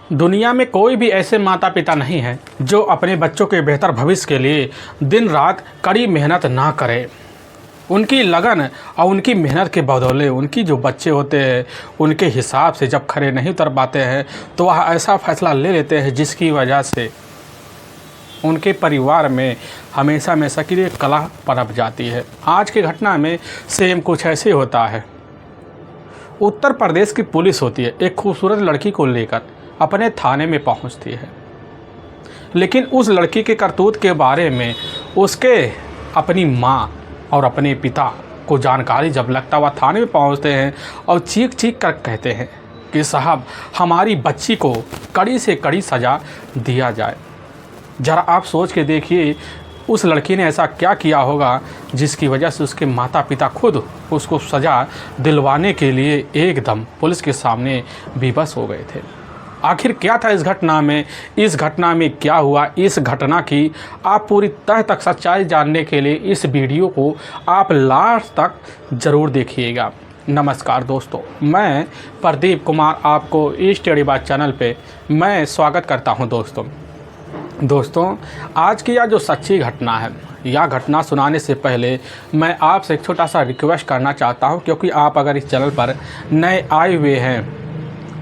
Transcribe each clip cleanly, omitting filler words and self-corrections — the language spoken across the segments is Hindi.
दुनिया में कोई भी ऐसे माता पिता नहीं हैं जो अपने बच्चों के बेहतर भविष्य के लिए दिन रात कड़ी मेहनत ना करें। उनकी लगन और उनकी मेहनत के बदौले उनकी जो बच्चे होते हैं उनके हिसाब से जब खरे नहीं उतर पाते हैं तो वह ऐसा फैसला ले लेते हैं जिसकी वजह से उनके परिवार में हमेशा हमेशा के लिए कलह पनप जाती है। आज की घटना में सेम कुछ ऐसे होता है। उत्तर प्रदेश की पुलिस होती है, एक खूबसूरत लड़की को लेकर अपने थाने में पहुंचती है, लेकिन उस लड़की के करतूत के बारे में उसके अपनी माँ और अपने पिता को जानकारी जब लगता वह थाने में पहुंचते हैं और चीख चीख कर कहते हैं कि साहब हमारी बच्ची को कड़ी से कड़ी सज़ा दिया जाए। ज़रा आप सोच के देखिए उस लड़की ने ऐसा क्या किया होगा जिसकी वजह से उसके माता पिता खुद उसको सज़ा दिलवाने के लिए एकदम पुलिस के सामने बेबस हो गए थे। आखिर क्या था इस घटना में, इस घटना में क्या हुआ, इस घटना की आप पूरी तह तक सच्चाई जानने के लिए इस वीडियो को आप लास्ट तक ज़रूर देखिएगा। नमस्कार दोस्तों, मैं प्रदीप कुमार आपको ई स्टडी बात चैनल पे मैं स्वागत करता हूं। दोस्तों आज की यह जो सच्ची घटना है, यह घटना सुनाने से पहले मैं आपसे एक छोटा सा रिक्वेस्ट करना चाहता हूं, क्योंकि आप अगर इस चैनल पर नए आए हुए हैं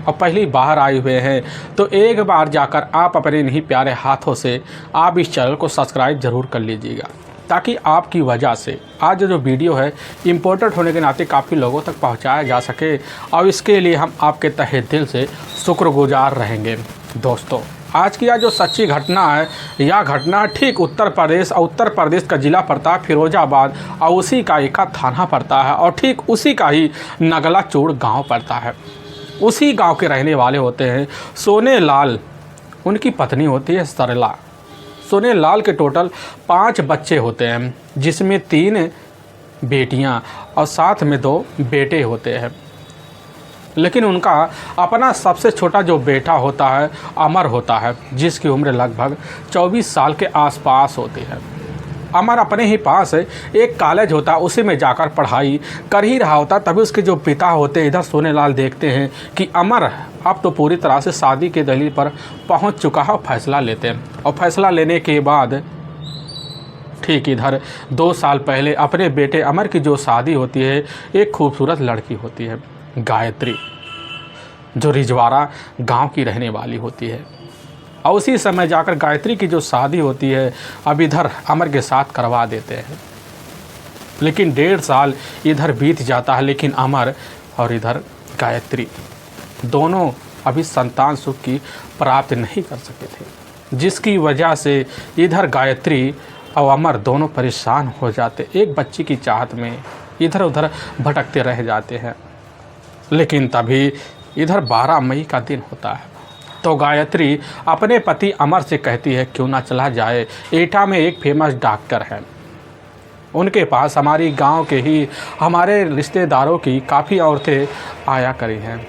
और पहली बाहर आए हुए हैं तो एक बार जाकर आप अपने इन्हीं प्यारे हाथों से आप इस चैनल को सब्सक्राइब ज़रूर कर लीजिएगा, ताकि आपकी वजह से आज जो वीडियो है इम्पोर्टेंट होने के नाते काफ़ी लोगों तक पहुंचाया जा सके, और इसके लिए हम आपके तहे दिल से शुक्रगुजार रहेंगे। दोस्तों आज की यह जो सच्ची घटना है, यह घटना ठीक उत्तर प्रदेश का ज़िला पड़ता है फिरोजाबाद, और उसी का एक थाना पड़ता है, और ठीक उसी का ही नगलाचूड़ गाँव पड़ता है। उसी गांव के रहने वाले होते हैं सोने लाल, उनकी पत्नी होती है सरला। सोने लाल के टोटल 5 बच्चे होते हैं, जिसमें 3 बेटियां और साथ में 2 बेटे होते हैं। लेकिन उनका अपना सबसे छोटा जो बेटा होता है अमर होता है, जिसकी उम्र लगभग 24 साल के आसपास होती है। अमर अपने ही पास एक कॉलेज होता है, उसी में जाकर पढ़ाई कर ही रहा होता। तभी उसके जो पिता होते हैं इधर सोनेलाल देखते हैं कि अमर अब तो पूरी तरह से शादी के दलील पर पहुंच चुका है, और फैसला लेते हैं। और फैसला लेने के बाद ठीक इधर 2 साल पहले अपने बेटे अमर की जो शादी होती है, एक खूबसूरत लड़की होती है गायत्री, जो रिजवाड़ा गाँव की रहने वाली होती है। और उसी समय जाकर गायत्री की जो शादी होती है अब इधर अमर के साथ करवा देते हैं। लेकिन 1.5 साल इधर बीत जाता है, लेकिन अमर और इधर गायत्री दोनों अभी संतान सुख की प्राप्त नहीं कर सके थे, जिसकी वजह से इधर गायत्री और अमर दोनों परेशान हो जाते, एक बच्ची की चाहत में इधर उधर भटकते रह जाते हैं। लेकिन तभी इधर 12 मई का दिन होता है, तो गायत्री अपने पति अमर से कहती है क्यों ना चला जाए, एटा में एक फेमस डॉक्टर है, उनके पास हमारी गांव के ही हमारे रिश्तेदारों की काफ़ी औरतें आया करी हैं,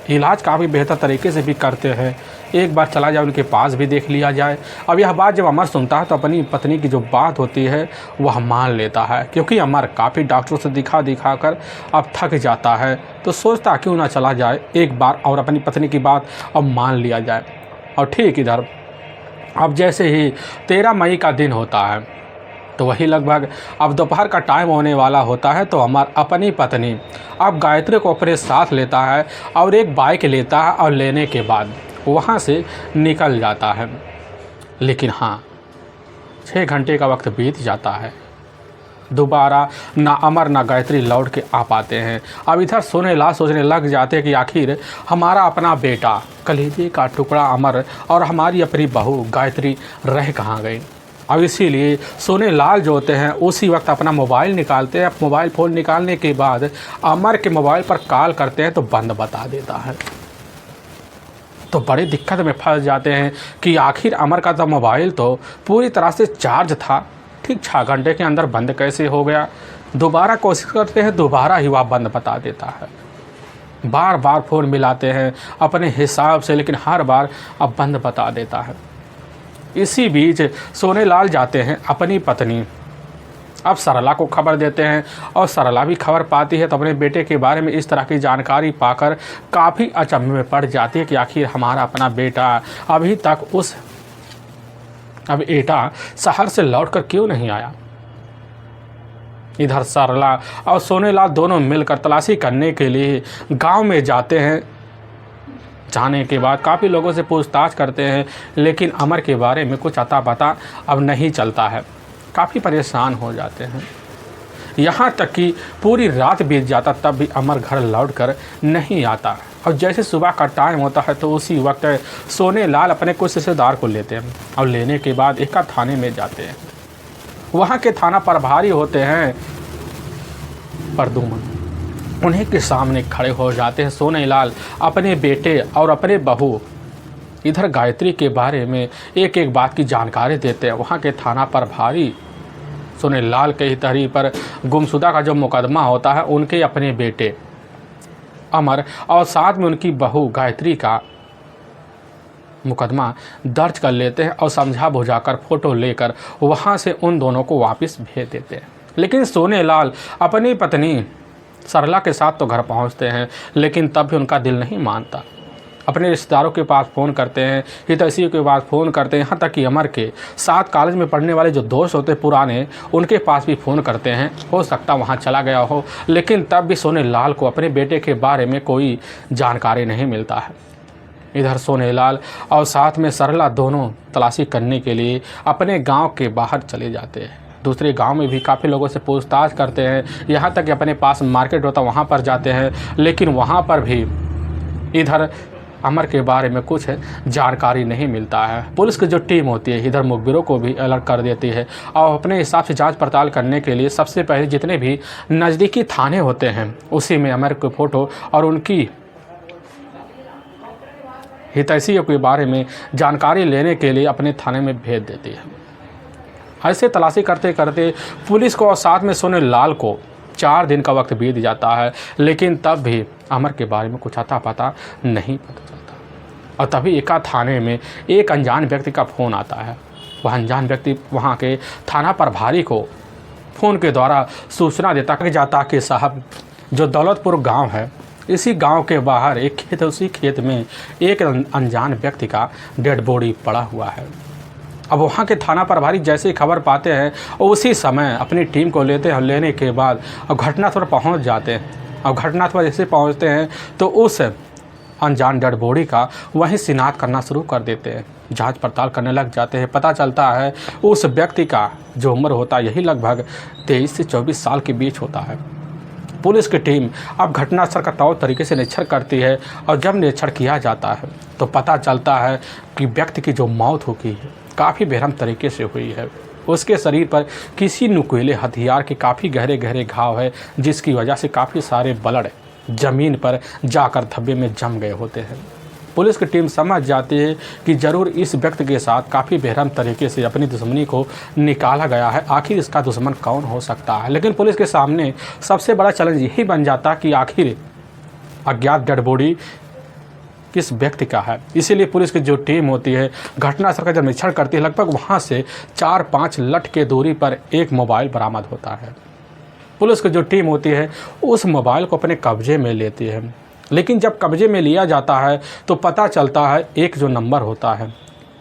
इलाज काफ़ी बेहतर तरीके से भी करते हैं, एक बार चला जाए उनके पास भी देख लिया जाए। अब यह बात जब अमर सुनता है तो अपनी पत्नी की जो बात होती है वह मान लेता है, क्योंकि अमर काफ़ी डॉक्टरों से दिखा कर अब थक जाता है, तो सोचता क्यों ना चला जाए एक बार और अपनी पत्नी की बात अब मान लिया जाए। और ठीक इधर अब जैसे ही 13 मई का दिन होता है, तो वही लगभग अब दोपहर का टाइम होने वाला होता है, तो अमर अपनी पत्नी अब गायत्री को अपने साथ लेता है और एक बाइक लेता है, और लेने के बाद वहाँ से निकल जाता है। लेकिन हाँ 6 घंटे का वक्त बीत जाता है, दोबारा ना अमर ना गायत्री लौट के आ पाते हैं। अब इधर सोचने लग जाते हैं कि आखिर हमारा अपना बेटा, कलेजे का टुकड़ा अमर और हमारी अपनी बहू गायत्री रह कहाँ गई। अब इसीलिए सोनेलाल जो होते हैं उसी वक्त अपना मोबाइल निकालते हैं। मोबाइल फ़ोन निकालने के बाद अमर के मोबाइल पर कॉल करते हैं तो बंद बता देता है, तो बड़ी दिक्कत में फंस जाते हैं कि आखिर अमर का तो मोबाइल तो पूरी तरह से चार्ज था, ठीक 6 घंटे के अंदर बंद कैसे हो गया। दोबारा कोशिश करते हैं, दोबारा ही वह बंद बता देता है। बार बार फ़ोन मिलाते हैं अपने हिसाब से, लेकिन हर बार अब बंद बता देता है। इसी बीच सोनेलाल जाते हैं अपनी पत्नी अब सरला को खबर देते हैं और सरला भी खबर पाती है तो अपने बेटे के बारे में इस तरह की जानकारी पाकर काफ़ी अचंभे में पड़ जाती है कि आखिर हमारा अपना बेटा अभी तक अब एटा शहर से लौटकर क्यों नहीं आया। इधर सरला और सोनेलाल दोनों मिलकर तलाशी करने के लिए गांव में जाते हैं। जाने के बाद काफ़ी लोगों से पूछताछ करते हैं, लेकिन अमर के बारे में कुछ अता पता अब नहीं चलता है। काफ़ी परेशान हो जाते हैं। यहाँ तक कि पूरी रात बीत जाता तब भी अमर घर लौटकर नहीं आता। और जैसे सुबह का टाइम होता है तो उसी वक्त सोनेलाल अपने कुछ रिश्तेदार को लेते हैं और लेने के बाद एक थाने में जाते हैं। वहाँ के थाना प्रभारी होते हैं प्रद्युम्न। उन्हीं के सामने खड़े हो जाते हैं सोनेलाल अपने बेटे और अपने बहू इधर गायत्री के बारे में एक एक बात की जानकारी देते हैं। वहाँ के थाना प्रभारी सोनेलाल के ही तहरीर पर गुमशुदा का जो मुकदमा होता है उनके अपने बेटे अमर और साथ में उनकी बहू गायत्री का मुकदमा दर्ज कर लेते हैं और समझा बुझाकर फ़ोटो लेकर वहाँ से उन दोनों को वापस भेज देते हैं। लेकिन सोनेलाल अपनी पत्नी सरला के साथ तो घर पहुँचते हैं, लेकिन तब भी उनका दिल नहीं मानता। अपने रिश्तेदारों के पास फ़ोन करते हैं, हितैषियों के पास फ़ोन करते हैं, यहाँ तक कि अमर के साथ कॉलेज में पढ़ने वाले जो दोस्त होते हैं पुराने, उनके पास भी फ़ोन करते हैं। हो सकता वहाँ चला गया हो, लेकिन तब भी सोनेलाल को अपने बेटे के बारे में कोई जानकारी नहीं मिलता है। इधर सोनेलाल और साथ में सरला दोनों तलाशी करने के लिए अपने गाँव के बाहर चले जाते हैं। दूसरे गांव में भी काफ़ी लोगों से पूछताछ करते हैं, यहाँ तक कि अपने पास मार्केट होता वहाँ पर जाते हैं, लेकिन वहाँ पर भी इधर अमर के बारे में कुछ जानकारी नहीं मिलता है। पुलिस की जो टीम होती है इधर मुखबिरों को भी अलर्ट कर देती है और अपने हिसाब से जांच पड़ताल करने के लिए सबसे पहले जितने भी नज़दीकी थाने होते हैं उसी में अमर की फ़ोटो और उनकी हितैषियों के बारे में जानकारी लेने के लिए अपने थाने में भेज देती है। ऐसे तलाशी करते करते पुलिस को और साथ में सोनेलाल को 4 दिन का वक्त बीत जाता है, लेकिन तब भी अमर के बारे में कुछ अता पता नहीं पता चलता। और तभी एका थाने में एक अनजान व्यक्ति का फ़ोन आता है। वह अनजान व्यक्ति वहाँ के थाना प्रभारी को फ़ोन के द्वारा सूचना देता जाता कि साहब जो दौलतपुर गांव है, इसी गांव के बाहर एक खेत है, उसी खेत में एक अनजान व्यक्ति का डेड बॉडी पड़ा हुआ है। अब वहाँ के थाना प्रभारी जैसे ही खबर पाते हैं और उसी समय अपनी टीम को लेते हैं। लेने के बाद अब घटनास्थल पर पहुँच जाते हैं। अब घटनास्थल पर जैसे पहुँचते हैं तो उस अनजान डेड बॉडी का वहीं शिनाख्त करना शुरू कर देते हैं। जांच पड़ताल करने लग जाते हैं। पता चलता है उस व्यक्ति का जो उम्र होता है यही लगभग 23 से 24 साल के बीच होता है। पुलिस की टीम अब घटनास्थल का तौर तरीके से निरीक्षण करती है और जब निरीक्षण किया जाता है तो पता चलता है कि व्यक्ति की जो मौत हो गई है काफ़ी बेरहम तरीके से हुई है। उसके शरीर पर किसी नुकीले हथियार के काफ़ी गहरे गहरे घाव है, जिसकी वजह से काफ़ी सारे ब्लड ज़मीन पर जाकर धब्बे में जम गए होते हैं। पुलिस की टीम समझ जाती है कि ज़रूर इस व्यक्ति के साथ काफ़ी बेरहम तरीके से अपनी दुश्मनी को निकाला गया है। आखिर इसका दुश्मन कौन हो सकता है। लेकिन पुलिस के सामने सबसे बड़ा चैलेंज यही बन जाता कि आखिर अज्ञात डेड बॉडी किस व्यक्ति का है। इसीलिए पुलिस की जो टीम होती है घटनास्थल का जब निरीक्षण करती है, लगभग वहाँ से 4-5 लठ के दूरी पर एक मोबाइल बरामद होता है। पुलिस की जो टीम होती है उस मोबाइल को अपने कब्जे में लेती है। लेकिन जब कब्जे में लिया जाता है तो पता चलता है एक जो नंबर होता है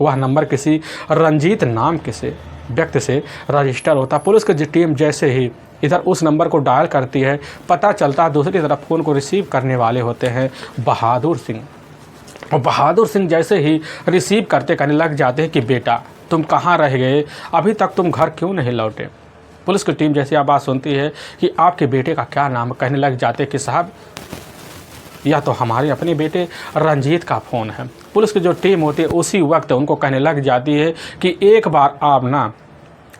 वह नंबर किसी रंजीत नाम किसी व्यक्ति से रजिस्टर होता है। पुलिस की जो टीम जैसे ही इधर उस नंबर को डायल करती है, पता चलता है दूसरी तरफ फ़ोन को रिसीव करने वाले होते हैं बहादुर सिंह। और बहादुर सिंह जैसे ही रिसीव करते कहने लग जाते हैं कि बेटा तुम कहाँ रह गए, अभी तक तुम घर क्यों नहीं लौटे। पुलिस की टीम जैसी आवाज़ सुनती है कि आपके बेटे का क्या नाम, कहने लग जाते कि साहब यह तो हमारे अपने बेटे रंजीत का फ़ोन है। पुलिस की जो टीम होती है उसी वक्त उनको कहने लग जाती है कि एक बार आप ना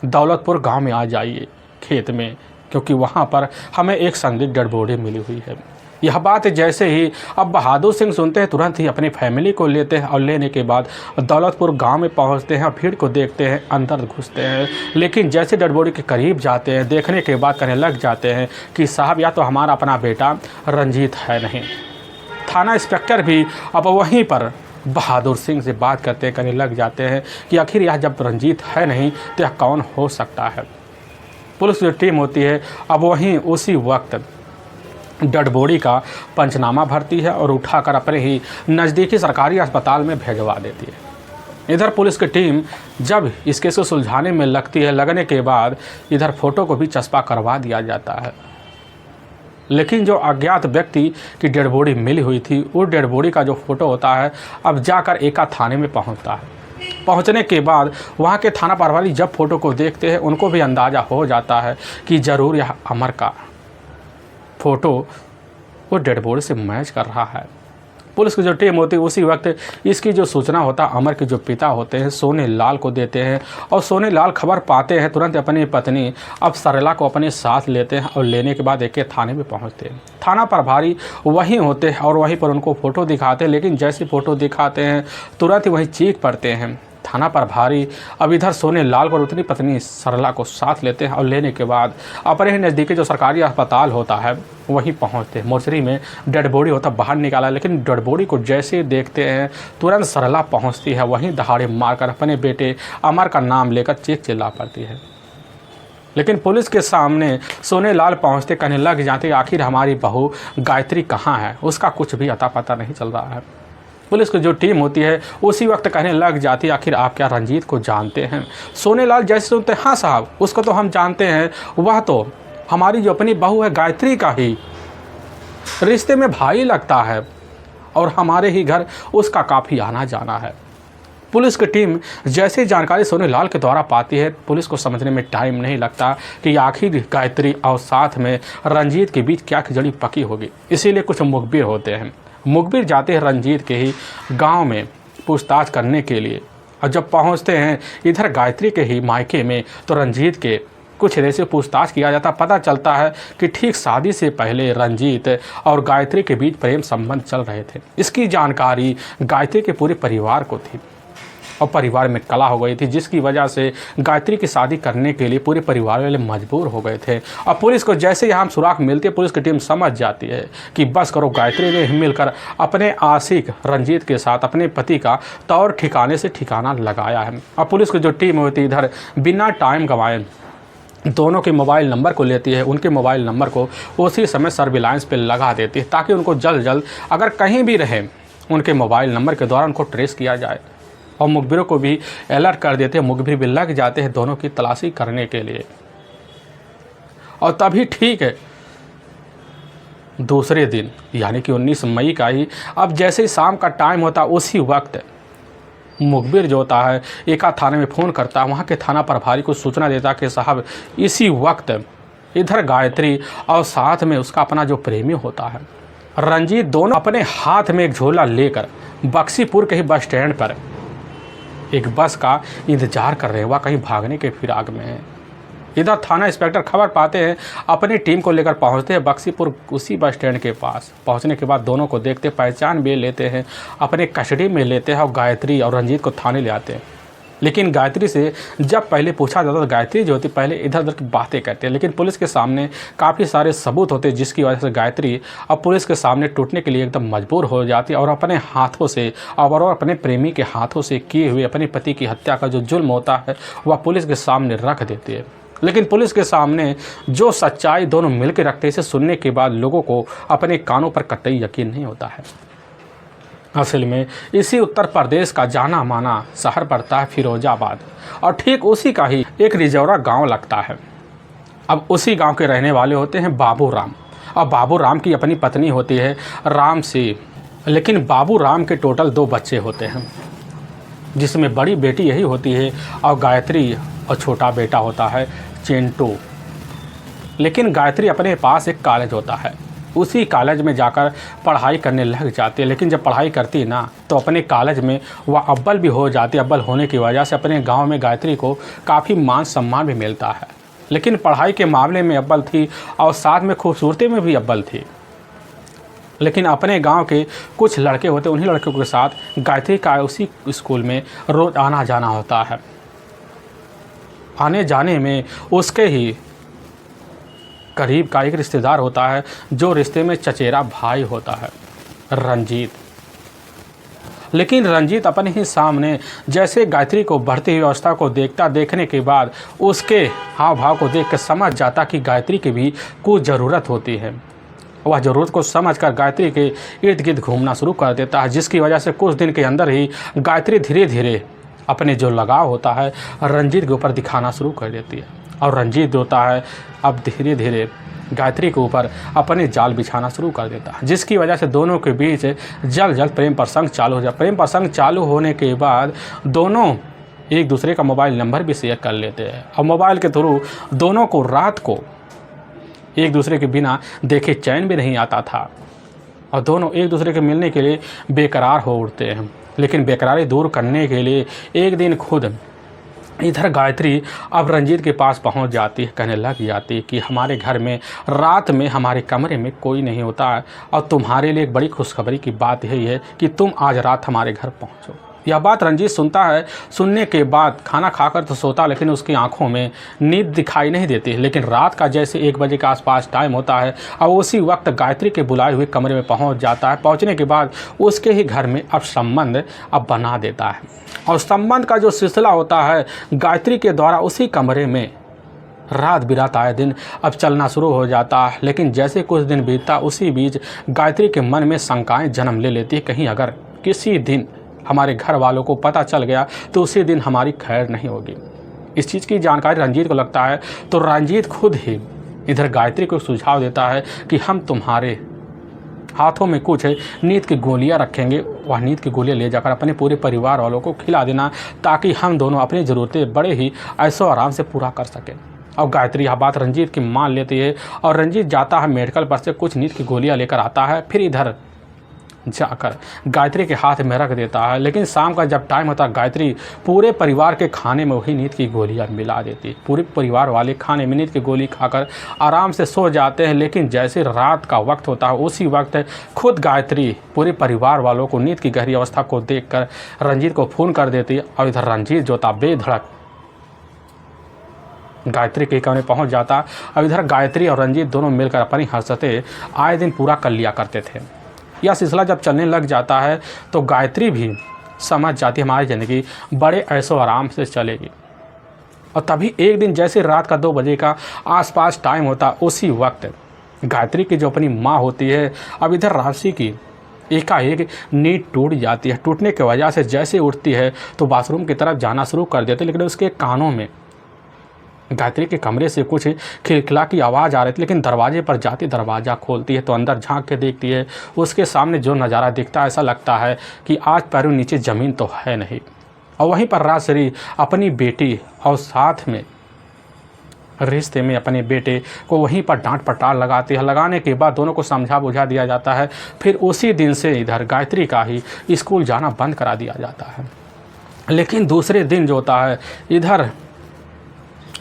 दौलतपुर गांव में आ जाइए खेत में, क्योंकि वहां पर हमें एक संदिग्ध डेड बॉडी मिली हुई है। यह बात जैसे ही अब बहादुर सिंह सुनते हैं तुरंत ही अपनी फैमिली को लेते हैं और लेने के बाद दौलतपुर गांव में पहुंचते हैं। भीड़ को देखते हैं, अंदर घुसते हैं, लेकिन जैसे डेड बॉडी के करीब जाते हैं देखने के बाद कहने लग जाते हैं कि साहब या तो हमारा अपना बेटा रंजीत है नहीं। थाना इंस्पेक्टर भी अब वहीं पर बहादुर सिंह से बात करते कहने लग जाते हैं कि आखिर यह जब रंजीत है नहीं तो यह कौन हो सकता है। पुलिस की जो टीम होती है अब वहीं उसी वक्त डेड बॉडी का पंचनामा भरती है और उठाकर अपने ही नज़दीकी सरकारी अस्पताल में भिजवा देती है। इधर पुलिस की टीम जब इस केस को सुलझाने में लगती है, लगने के बाद इधर फ़ोटो को भी चस्पा करवा दिया जाता है। लेकिन जो अज्ञात व्यक्ति की डेड बॉडी मिली हुई थी, उस डेड बॉडी का जो फ़ोटो होता है अब जाकर एका थाने में पहुंचता है। पहुंचने के बाद वहां के थाना प्रभारी जब फ़ोटो को देखते हैं, उनको भी अंदाज़ा हो जाता है कि ज़रूर यह अमर का फ़ोटो वो डेड बॉडी से मैच कर रहा है। पुलिस की जो टीम होती है उसी वक्त इसकी जो सूचना होता है अमर के जो पिता होते हैं सोने लाल को देते हैं, और सोने लाल खबर पाते हैं तुरंत अपनी पत्नी अब सरला को अपने साथ लेते हैं और लेने के बाद एक थाने में पहुंचते हैं। थाना प्रभारी वहीं होते हैं और वहीं पर उनको फ़ोटो दिखाते हैं, लेकिन जैसे फ़ोटो दिखाते हैं तुरंत ही वहीं चीख पड़ते हैं। थाना प्रभारी अब इधर सोने लाल को अपनी पत्नी सरला को साथ लेते हैं और लेने के बाद अपने ही नज़दीकी जो सरकारी अस्पताल होता है वहीं पहुंचते हैं। मोर्चरी में डेड बॉडी होता बाहर निकाला, लेकिन डेड बॉडी को जैसे देखते हैं तुरंत सरला पहुंचती है, वहीं दहाड़े मारकर अपने बेटे अमर का नाम लेकर चीख चिल्ला पड़ती है। लेकिन पुलिस के सामने सोने लाल पहुँचते कहने लग जाते आखिर हमारी बहू गायत्री कहाँ है, उसका कुछ भी अता पता नहीं चल रहा है। पुलिस की जो टीम होती है उसी वक्त कहने लग जाती है आखिर आप क्या रंजीत को जानते हैं। सोने लाल जैसे सुनते हाँ साहब उसको तो हम जानते हैं, वह तो हमारी जो अपनी बहू है गायत्री का ही रिश्ते में भाई लगता है और हमारे ही घर उसका काफ़ी आना जाना है। पुलिस की टीम जैसे जानकारी सोने लाल के द्वारा पाती है, पुलिस को समझने में टाइम नहीं लगता कि आखिर गायत्री और साथ में रंजीत के बीच क्या खिचड़ी पकी होगी। इसीलिए कुछ मुखबिर होते हैं, मुखबिर जाते हैं रंजीत के ही गांव में पूछताछ करने के लिए, और जब पहुंचते हैं इधर गायत्री के ही मायके में तो रंजीत के कुछ देर से पूछताछ किया जाता। पता चलता है कि ठीक शादी से पहले रंजीत और गायत्री के बीच प्रेम संबंध चल रहे थे। इसकी जानकारी गायत्री के पूरे परिवार को थी और परिवार में कलह हो गई थी, जिसकी वजह से गायत्री की शादी करने के लिए पूरे परिवार वाले मजबूर हो गए थे। और पुलिस को जैसे यहाँ सुराग मिलती है पुलिस की टीम समझ जाती है कि बस करो, गायत्री ने मिलकर अपने आशिक रंजीत के साथ अपने पति का तौर ठिकाने से ठिकाना लगाया है। और पुलिस की जो टीम होती है इधर बिना टाइम गंवाए दोनों के मोबाइल नंबर को लेती है, उनके मोबाइल नंबर को उसी समय सर्विलांस पे लगा देती है ताकि उनको जल्द अगर कहीं भी रहे उनके मोबाइल नंबर के द्वारा उनको ट्रेस किया जाए। और मुखबिरों को भी अलर्ट कर देते हैं, मुखबिर भी लग जाते हैं दोनों की तलाशी करने के लिए। और तभी ठीक है दूसरे दिन यानी कि 19 मई का ही अब जैसे ही शाम का टाइम होता उसी वक्त मुखबिर जो होता है एका थाने में फ़ोन करता है, वहाँ के थाना प्रभारी को सूचना देता कि साहब इसी वक्त इधर गायत्री और साथ में उसका अपना जो प्रेमी होता है रंजीत दोनों अपने हाथ में एक झोला लेकर बक्सीपुर के ही बस स्टैंड पर एक बस का इंतजार कर रहे हैं, वह कहीं भागने के फिराक में है। इधर थाना इंस्पेक्टर खबर पाते हैं, अपनी टीम को लेकर पहुंचते हैं बक्सीपुर उसी बस स्टैंड के पास। पहुंचने के बाद दोनों को देखते, पहचान भी लेते हैं, अपने कस्टडी में लेते हैं और गायत्री और रंजीत को थाने ले आते हैं। लेकिन गायत्री से जब पहले पूछा जाता तो गायत्री जो होती पहले इधर उधर की बातें करती है, लेकिन पुलिस के सामने काफ़ी सारे सबूत होते जिसकी वजह से गायत्री अब पुलिस के सामने टूटने के लिए एकदम मजबूर हो जाती है और अपने हाथों से और अपने प्रेमी के हाथों से किए हुए अपने पति की हत्या का जो जुल्म होता है वह पुलिस के सामने रख देती है। लेकिन पुलिस के सामने जो सच्चाई दोनों मिलकर रखते हैं, इसे सुनने के बाद लोगों को अपने कानों पर कतई यकीन नहीं होता है। असल में इसी उत्तर प्रदेश का जाना माना शहर पड़ता है फिरोजाबाद, और ठीक उसी का ही एक रिजौरा गांव लगता है। अब उसी गांव के रहने वाले होते हैं बाबू राम, और बाबू राम की अपनी पत्नी होती है राम सी। लेकिन बाबू राम के टोटल 2 बच्चे होते हैं, जिसमें बड़ी बेटी यही होती है और गायत्री, और छोटा बेटा होता है चिंटू। लेकिन गायत्री अपने पास एक कॉलेज होता है, उसी कॉलेज में जाकर पढ़ाई करने लग जाती है। लेकिन जब पढ़ाई करती ना तो अपने कॉलेज में वह अव्वल भी हो जाती है। अव्वल होने की वजह से अपने गांव में गायत्री को काफ़ी मान सम्मान भी मिलता है। लेकिन पढ़ाई के मामले में अव्वल थी और साथ में खूबसूरती में भी अव्वल थी। लेकिन अपने गांव के कुछ लड़के होते, उन्हीं लड़कों के साथ गायत्री का उसी स्कूल में रोज़ आना जाना होता है। आने जाने में उसके ही करीब का एक रिश्तेदार होता है, जो रिश्ते में चचेरा भाई होता है रंजीत। लेकिन रंजीत अपने ही सामने जैसे गायत्री को बढ़ती हुई अवस्था को देखने के बाद उसके हाव भाव को देख कर समझ जाता कि गायत्री की भी कुछ ज़रूरत होती है। वह ज़रूरत को समझकर गायत्री के इर्द गिर्द घूमना शुरू कर देता है, जिसकी वजह से कुछ दिन के अंदर ही गायत्री धीरे धीरे अपने जो लगाव होता है रंजीत के ऊपर दिखाना शुरू कर देती है। और रंजीत होता है अब धीरे धीरे गायत्री के ऊपर अपने जाल बिछाना शुरू कर देता है, जिसकी वजह से दोनों के बीच जल्द प्रेम प्रसंग चालू हो जाए। प्रेम प्रसंग चालू होने के बाद दोनों एक दूसरे का मोबाइल नंबर भी शेयर कर लेते हैं और मोबाइल के थ्रू दोनों को रात को एक दूसरे के बिना देखे चैन भी नहीं आता था और दोनों एक दूसरे के मिलने के लिए बेकरार हो उठते हैं। लेकिन बेकरारी दूर करने के लिए एक दिन खुद इधर गायत्री अब रंजीत के पास पहुंच जाती है, कहने लग जाती है कि हमारे घर में रात में हमारे कमरे में कोई नहीं होता है और तुम्हारे लिए एक बड़ी खुशखबरी की बात यही है कि तुम आज रात हमारे घर पहुंचो। यह बात रंजीत सुनता है। सुनने के बाद खाना खाकर तो सोता, लेकिन उसकी आंखों में नींद दिखाई नहीं देती। लेकिन रात का जैसे 1 बजे के आसपास टाइम होता है और उसी वक्त गायत्री के बुलाए हुए कमरे में पहुंच जाता है। पहुंचने के बाद उसके ही घर में अब संबंध बना देता है और संबंध का जो सिलसिला होता है गायत्री के द्वारा उसी कमरे में रात बिरात आए दिन अब चलना शुरू हो जाता है। लेकिन जैसे कुछ दिन बीतता उसी बीच गायत्री के मन में शंकाएं जन्म ले लेती है, कहीं अगर किसी दिन हमारे घर वालों को पता चल गया तो उसी दिन हमारी खैर नहीं होगी। इस चीज़ की जानकारी रंजीत को लगता है तो रंजीत खुद ही इधर गायत्री को सुझाव देता है कि हम तुम्हारे हाथों में कुछ नींद की गोलियां रखेंगे, वह नींद की गोलियां ले जाकर अपने पूरे परिवार वालों को खिला देना ताकि हम दोनों अपनी ज़रूरतें बड़े ही ऐशो आराम से पूरा कर सकें। और गायत्री यह बात रंजीत की मान लेती है और रंजीत जाता है मेडिकल पर से कुछ नींद की गोलियां लेकर आता है। फिर इधर जाकर गायत्री के हाथ में रख देता है। लेकिन शाम का जब टाइम होता है गायत्री पूरे परिवार के खाने में वही नींद की गोलियां मिला देती है। पूरे परिवार वाले खाने में नींद की गोली खाकर आराम से सो जाते हैं। लेकिन जैसे रात का वक्त होता है उसी वक्त खुद गायत्री पूरे परिवार वालों को नींद की गहरी अवस्था को देखकर रंजीत को फ़ोन कर देती है और इधर रंजीत जो था बेधड़क गायत्री के कमरे पहुंच जाता। और इधर गायत्री और रंजीत दोनों मिलकर अपनी हरकतें आए दिन पूरा कर लिया करते थे। यह सिलसिला जब चलने लग जाता है तो गायत्री भी समझ जाती है हमारी ज़िंदगी बड़े ऐशो आराम से चलेगी। और तभी एक दिन जैसे रात का 2 बजे का आसपास टाइम होता उसी वक्त गायत्री की जो अपनी माँ होती है अब इधर राशि की एकाएक नींद टूट जाती है। टूटने की वजह से जैसे उठती है तो बाथरूम की तरफ जाना शुरू कर देती है। लेकिन उसके कानों में गायत्री के कमरे से कुछ खिलखिला की आवाज़ आ रही थी। लेकिन दरवाजे पर जाती दरवाज़ा खोलती है तो अंदर झांक के देखती है। उसके सामने जो नज़ारा दिखता है ऐसा लगता है कि आज पैरों नीचे ज़मीन तो है नहीं। और वहीं पर राजश्री अपनी बेटी और साथ में रिश्ते में अपने बेटे को वहीं पर डांट पटार लगाती है। लगाने के बाद दोनों को समझा बुझा दिया जाता है। फिर उसी दिन से इधर गायत्री का ही स्कूल जाना बंद करा दिया जाता है। लेकिन दूसरे दिन जो होता है इधर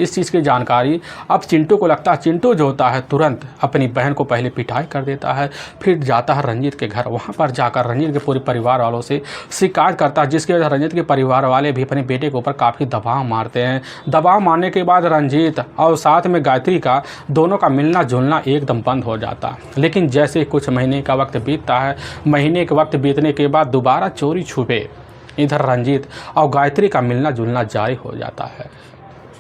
इस चीज़ की जानकारी अब चिंटू को लगता है। चिंटू जो होता है तुरंत अपनी बहन को पहले पिटाई कर देता है, फिर जाता है रंजीत के घर। वहाँ पर जाकर रंजीत के पूरे परिवार वालों से शिकायत करता है, जिसकी वजह से रंजीत के परिवार वाले भी अपने बेटे के ऊपर काफ़ी दबाव मारते हैं। दबाव मारने के बाद रंजीत और साथ में गायत्री का दोनों का मिलना जुलना एकदम बंद हो जाता। लेकिन जैसे कुछ महीने का वक्त बीतता है, महीने के वक्त बीतने के बाद दोबारा चोरी छुपे इधर रंजीत और गायत्री का मिलना जुलना जारी हो जाता है।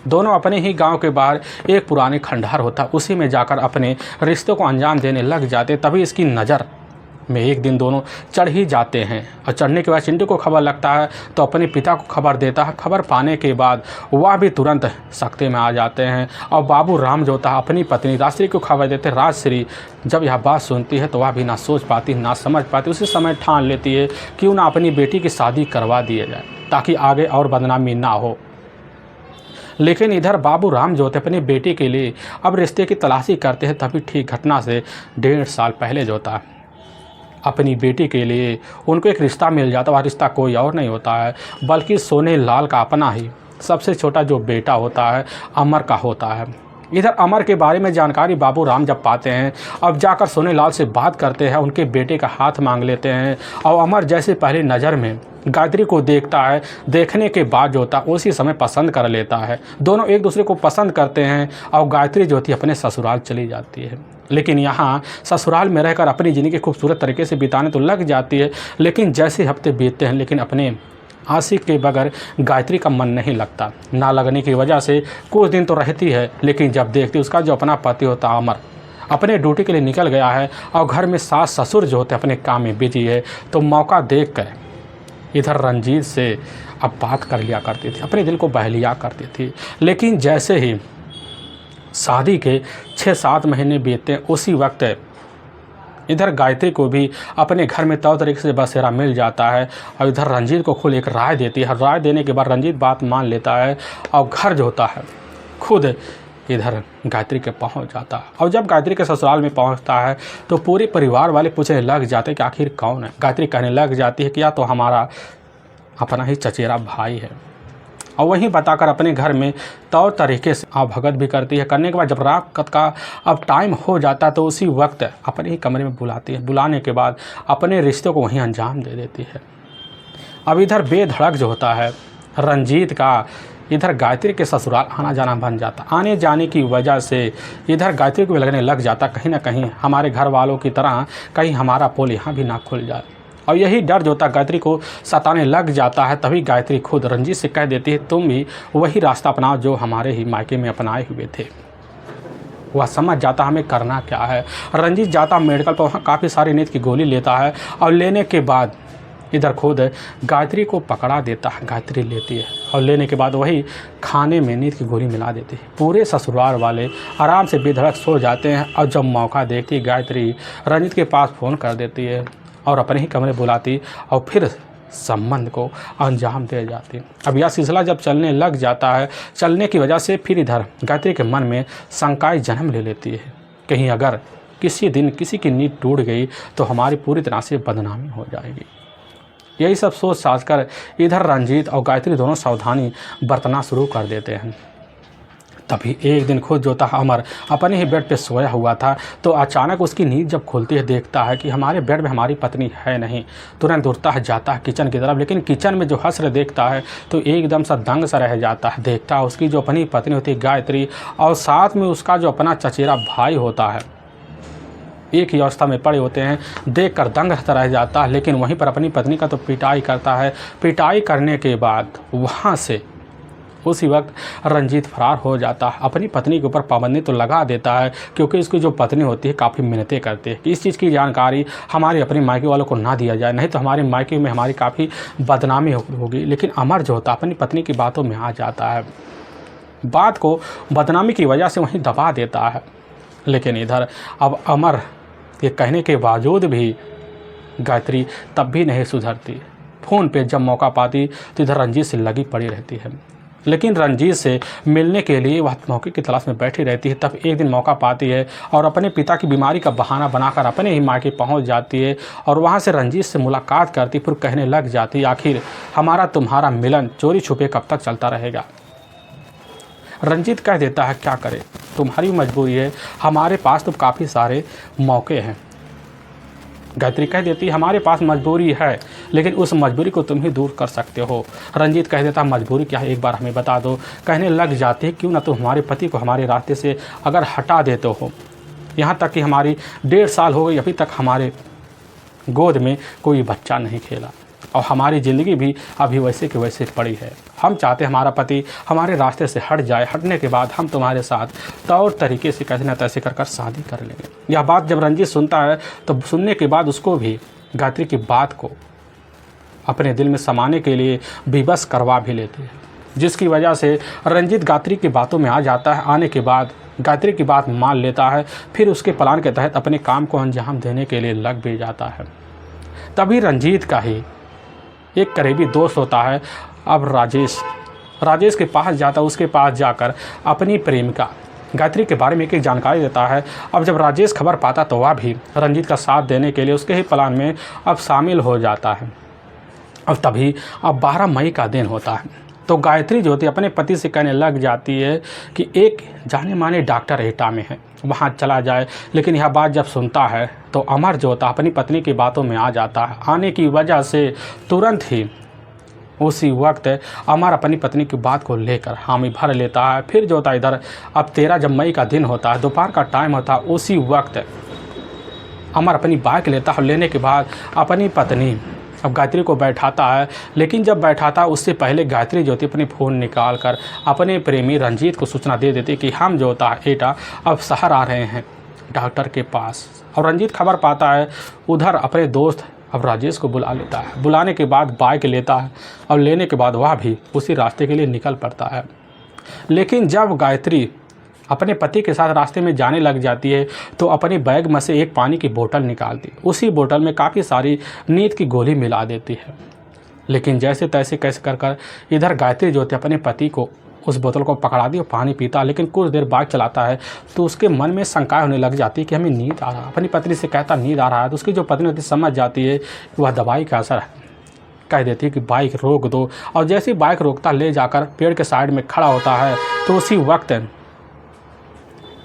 दोनों अपने ही गांव के बाहर एक पुराने खंडहर होता, उसी में जाकर अपने रिश्तों को अंजाम देने लग जाते। तभी इसकी नज़र में एक दिन दोनों चढ़ ही जाते हैं और चढ़ने के बाद चिंटू को खबर लगता है तो अपने पिता को खबर देता है। खबर पाने के बाद वह भी तुरंत सख्ते में आ जाते हैं और बाबू राम जो होता है अपनी पत्नी राजश्री को खबर देते। राजश्री जब यह बात सुनती है तो वह भी ना सोच पाती ना समझ पाती। उसी समय ठान लेती है क्यों ना अपनी बेटी की शादी करवा दिया जाए ताकि आगे और बदनामी ना हो। लेकिन इधर बाबू राम जो होते अपनी बेटी के लिए अब रिश्ते की तलाशी करते हैं। तभी ठीक घटना से 1.5 साल पहले जो होता है अपनी बेटी के लिए उनको एक रिश्ता मिल जाता है। वह रिश्ता कोई और नहीं होता है बल्कि सोने लाल का अपना ही सबसे छोटा जो बेटा होता है अमर का होता है। इधर अमर के बारे में जानकारी बाबू राम जब पाते हैं अब जाकर सोने लाल से बात करते हैं, उनके बेटे का हाथ मांग लेते हैं। और अमर जैसे पहले नज़र में गायत्री को देखता है, देखने के बाद जो होता है उसी समय पसंद कर लेता है। दोनों एक दूसरे को पसंद करते हैं और गायत्री जो होती है अपने ससुराल चली जाती है। लेकिन यहाँ ससुराल में रहकर अपनी ज़िंदगी खूबसूरत तरीके से बिताने तो लग जाती है, लेकिन जैसे हफ्ते बीतते हैं लेकिन अपने आशिक के बगैर गायत्री का मन नहीं लगता। ना लगने की वजह से कुछ दिन तो रहती है, लेकिन जब देखती उसका जो अपना पति होता अमर अपने ड्यूटी के लिए निकल गया है और घर में सास ससुर जो होते अपने काम में बिजी है, तो मौका देख कर इधर रंजीत से अब बात कर लिया करती थी, अपने दिल को बहलिया करती थी। लेकिन जैसे ही शादी के 6-7 महीने बीतते उसी वक्त इधर गायत्री को भी अपने घर में तौर तरीके से बसेरा मिल जाता है और इधर रंजीत को खुद एक राय देती है। राय देने के बाद रंजीत बात मान लेता है और घर जो होता है खुद इधर गायत्री के पहुंच जाता है। और जब गायत्री के ससुराल में पहुंचता है तो पूरे परिवार वाले पूछने लग जाते हैं कि आखिर कौन है। गायत्री कहने लग जाती है कि या तो हमारा अपना ही चचेरा भाई है, और वहीं बताकर अपने घर में तौर तरीके से भगत भी करती है। करने के बाद जब रात का अब टाइम हो जाता है तो उसी वक्त अपने ही कमरे में बुलाती है। बुलाने के बाद अपने रिश्ते को वहीं अंजाम दे देती है। अब इधर बेधड़क जो होता है रंजीत का इधर गायत्री के ससुराल आना जाना बन जाता। आने जाने की वजह से इधर गायत्री को भी लगने लग जाता कहीं ना कहीं हमारे घर वालों की तरह कहीं हमारा पोल यहाँ भी ना खुल जाए, और यही डर जो होता गायत्री को सताने लग जाता है। तभी गायत्री खुद रंजीत से कह देती है तुम भी वही रास्ता अपनाओ जो हमारे ही मायके में अपनाए हुए थे। वह समझ जाता हमें करना क्या है। रंजीत जाता मेडिकल पर, वहाँ काफ़ी सारी नींद की गोली लेता है और लेने के बाद इधर खुद गायत्री को पकड़ा देता है। गायत्री लेती है और लेने के बाद वही खाने में नींद की गोली मिला देती है। पूरे ससुराल वाले आराम से बेधड़क सो जाते हैं और जब मौका देखती है गायत्री रंजीत के पास फ़ोन कर देती है और अपने ही कमरे बुलाती और फिर संबंध को अंजाम दे जाती। अब यह सिलसिला जब चलने लग जाता है, चलने की वजह से फिर इधर गायत्री के मन में शंकाएं जन्म ले लेती है। कहीं अगर किसी दिन किसी की नींद टूट गई तो हमारी पूरी तरह से बदनामी हो जाएगी। यही सब सोच साच कर इधर रंजीत और गायत्री दोनों सावधानी बरतना शुरू कर देते हैं। तभी एक दिन खुद जो था अमर अपने ही बेड पे सोया हुआ था, तो अचानक उसकी नींद जब खुलती है देखता है कि हमारे बेड में हमारी पत्नी है नहीं। तुरंत उठता है, जाता है किचन की तरफ, लेकिन किचन में जो हश्र देखता है तो एकदम सा दंग सा रह जाता है। देखता है उसकी जो अपनी पत्नी होती है गायत्री और साथ में उसका जो अपना चचेरा भाई होता है एक ही अवस्था में पड़े होते हैं। देख कर दंग रह जाता है, लेकिन वहीं पर अपनी पत्नी का तो पिटाई करता है। पिटाई करने के बाद वहाँ से उसी वक्त रंजीत फरार हो जाता है। अपनी पत्नी के ऊपर पाबंदी तो लगा देता है, क्योंकि इसकी जो पत्नी होती है काफ़ी मिन्नतें करती है कि इस चीज़ की जानकारी हमारे अपने मायके वालों को ना दिया जाए, नहीं तो हमारे मायके में हमारी काफ़ी बदनामी होगी। लेकिन अमर जो होता है अपनी पत्नी की बातों में आ जाता है, बात को बदनामी की वजह से वहीं दबा देता है। लेकिन इधर अब अमर ये कहने के बावजूद भी गायत्री तब भी नहीं सुधरती। फ़ोन पे जब मौका पाती तो इधर रंजीत से लगी पड़ी रहती है, लेकिन रंजीत से मिलने के लिए वह मौके की तलाश में बैठी रहती है। तब एक दिन मौका पाती है और अपने पिता की बीमारी का बहाना बनाकर अपने ही मायके पहुंच जाती है और वहां से रंजीत से मुलाकात करती, फिर कहने लग जाती आखिर हमारा तुम्हारा मिलन चोरी छुपे कब तक चलता रहेगा। रंजीत कह देता है क्या करे, तुम्हारी मजबूरी है, हमारे पास तो काफ़ी सारे मौके हैं। गायत्री कह देती है हमारे पास मजबूरी है, लेकिन उस मजबूरी को तुम ही दूर कर सकते हो। रंजीत कह देता मजबूरी क्या है, एक बार हमें बता दो। कहने लग जाते हैं क्यों ना तुम हमारे पति को हमारे रास्ते से अगर हटा देते हो। यहाँ तक कि हमारी 1.5 साल हो गई, अभी तक हमारे गोद में कोई बच्चा नहीं खेला और हमारी ज़िंदगी भी अभी वैसे के वैसे पड़ी है। हम चाहते हमारा पति हमारे रास्ते से हट जाए, हटने के बाद हम तुम्हारे साथ तौर तरीके से कैसे न तैसे कर शादी कर लेंगे। यह बात जब रंजीत सुनता है तो सुनने के बाद उसको भी गायत्री की बात को अपने दिल में समाने के लिए विवश करवा भी लेती है, जिसकी वजह से रंजीत गायत्री की बातों में आ जाता है। आने के बाद गायत्री की बात मान लेता है, फिर उसके प्लान के तहत अपने काम को अंजाम देने के लिए लग भी जाता है। तभी रंजीत का ही एक करीबी दोस्त होता है अब राजेश के पास जाता है। उसके पास जाकर अपनी प्रेमिका गायत्री के बारे में एक जानकारी देता है। अब जब राजेश खबर पाता तो वह भी रंजीत का साथ देने के लिए उसके ही प्लान में अब शामिल हो जाता है। अब तभी अब 12 मई का दिन होता है, तो गायत्री जो होती है अपने पति से कहने लग जाती है कि एक जाने माने डॉक्टर एटा में है, वहाँ चला जाए। लेकिन यह बात जब सुनता है तो अमर जो होता है अपनी पत्नी की बातों में आ जाता है। आने की वजह से तुरंत ही उसी वक्त अमर अपनी पत्नी की बात को लेकर हामी भर लेता है। फिर जो होता है इधर अब 13 जब मई का दिन होता है, दोपहर का टाइम होता है, उसी वक्त अमर अपनी बाइक लेता है। लेने के बाद अपनी पत्नी अब गायत्री को बैठाता है, लेकिन जब बैठाता है उससे पहले गायत्री जो होती है अपनी फ़ोन निकाल कर अपने प्रेमी रंजीत को सूचना दे देती कि हम जो होता है एटा अब शहर आ रहे हैं डॉक्टर के पास। और रंजीत खबर पाता है, उधर अपने दोस्त अब राजेश को बुला लेता है। बुलाने के बाद बाइक लेता है और लेने के बाद वह भी उसी रास्ते के लिए निकल पड़ता है। लेकिन जब गायत्री अपने पति के साथ रास्ते में जाने लग जाती है तो अपनी बैग में से एक पानी की बोतल निकालती, उसी बोतल में काफ़ी सारी नींद की गोली मिला देती है। लेकिन जैसे तैसे कैसे कर कर इधर गायत्री जो होती है अपने पति को उस बोतल को पकड़ा दी और पानी पीता। लेकिन कुछ देर बाइक चलाता है तो उसके मन में शंकाएं होने लग जाती है कि हमें नींद आ रहा है। अपनी पत्नी से कहता नींद आ रहा है तो उसकी जो पत्नी होती समझ जाती है कि वह दवाई का असर है, कह देती है कि बाइक रोक दो। और जैसे ही बाइक रोकता ले जाकर पेड़ के साइड में खड़ा होता है तो उसी वक्त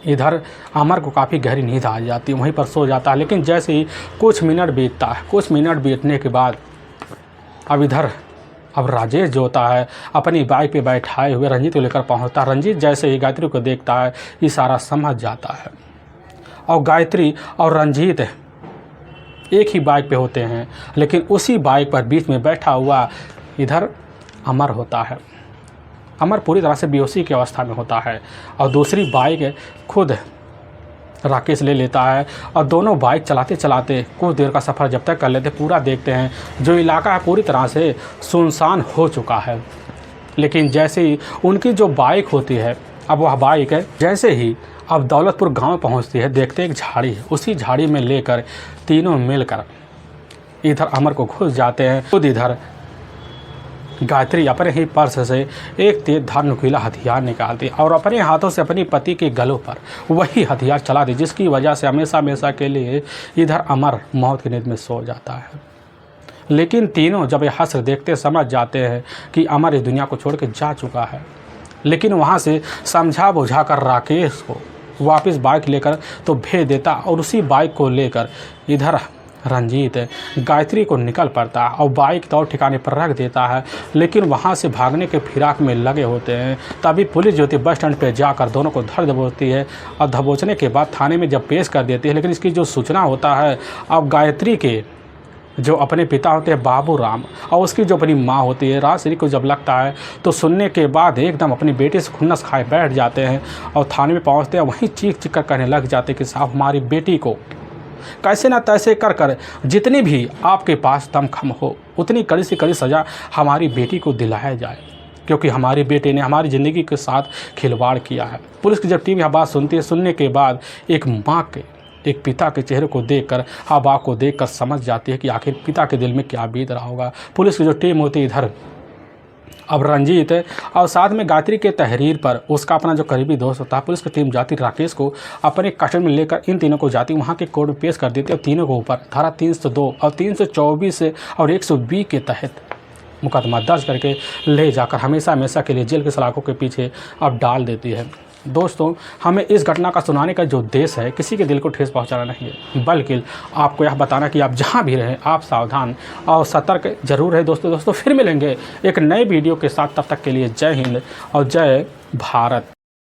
इधर अमर को काफ़ी गहरी नींद आ जाती है, वहीं पर सो जाता है। लेकिन जैसे ही कुछ मिनट बीतता है, कुछ मिनट बीतने के बाद अब इधर अब राजेश जो होता है अपनी बाइक पे बैठाए हुए रंजीत को लेकर पहुंचता है। रंजीत जैसे ही गायत्री को देखता है इशारा समझ जाता है और गायत्री और रंजीत एक ही बाइक पे होते हैं। लेकिन उसी बाइक पर बीच में बैठा हुआ इधर अमर होता है। अमर पूरी तरह से बेहोशी की अवस्था में होता है और दूसरी बाइक खुद राकेश ले लेता है। और दोनों बाइक चलाते चलाते कुछ देर का सफ़र जब तक कर लेते पूरा देखते हैं जो इलाका है पूरी तरह से सुनसान हो चुका है। लेकिन जैसे ही उनकी जो बाइक होती है अब वह बाइक है जैसे ही अब दौलतपुर गांव पहुंचती है, देखते एक झाड़ी है, उसी झाड़ी में लेकर तीनों मिलकर इधर अमर को घुस जाते हैं। खुद इधर गायत्री अपने ही पर्स से एक तेज धार नुकीला हथियार निकालती और अपने हाथों से अपनी पति के गलों पर वही हथियार चला दी, जिसकी वजह से हमेशा हमेशा के लिए इधर अमर मौत की नींद में सो जाता है। लेकिन तीनों जब यह हश्र देखते समझ जाते हैं कि अमर इस दुनिया को छोड़ के जा चुका है। लेकिन वहाँ से समझा बुझा कर राकेश को वापस बाइक लेकर तो भेज देता और उसी बाइक को लेकर इधर रंजीत गायत्री को निकल पड़ता है और बाइक तौर ठिकाने पर रख देता है। लेकिन वहाँ से भागने के फिराक में लगे होते हैं तभी पुलिस जो होती है बस स्टैंड पर जाकर दोनों को धर दबोचती है और दबोचने के बाद थाने में जब पेश कर देती है। लेकिन इसकी जो सूचना होता है अब गायत्री के जो अपने पिता होते हैं बाबू राम और उसकी जो अपनी माँ होती है राजश्री को जब लगता है तो सुनने के बाद एकदम अपनी बेटी से खुन्नस खाए बैठ जाते हैं और थाने में पहुँचते हैं। वहीं चीख चीख कर कहने लग जाते हैं कि साहब हमारी बेटी को कैसे ना तैसे कर कर जितनी भी आपके पास दमखम हो उतनी कड़ी से कड़ी सज़ा हमारी बेटी को दिलाया जाए, क्योंकि हमारी बेटी ने हमारी ज़िंदगी के साथ खिलवाड़ किया है। पुलिस की जब टीम यह बात सुनती है, सुनने के बाद एक माँ के एक पिता के चेहरे को देखकर बाप को देखकर समझ जाती है कि आखिर पिता के दिल में क्या बीत रहा होगा। पुलिस की जो टीम होती है इधर अब रंजीत और साथ में गायत्री के तहरीर पर उसका अपना जो करीबी दोस्त होता है, पुलिस की टीम जाती राकेश को अपने कस्टडी में लेकर इन तीनों को जाती वहाँ के कोर्ट में पेश कर देती और तीनों को ऊपर धारा 302 और 324 और 120 के तहत मुकदमा दर्ज करके ले जाकर हमेशा हमेशा के लिए जेल के सलाखों के पीछे अब डाल देती है। दोस्तों, हमें इस घटना का सुनाने का जो उद्देश्य है किसी के दिल को ठेस पहुंचाना नहीं है, बल्कि आपको यह बताना कि आप जहां भी रहें आप सावधान और सतर्क जरूर रहें। दोस्तों फिर मिलेंगे एक नए वीडियो के साथ, तब तक के लिए जय हिंद और जय भारत।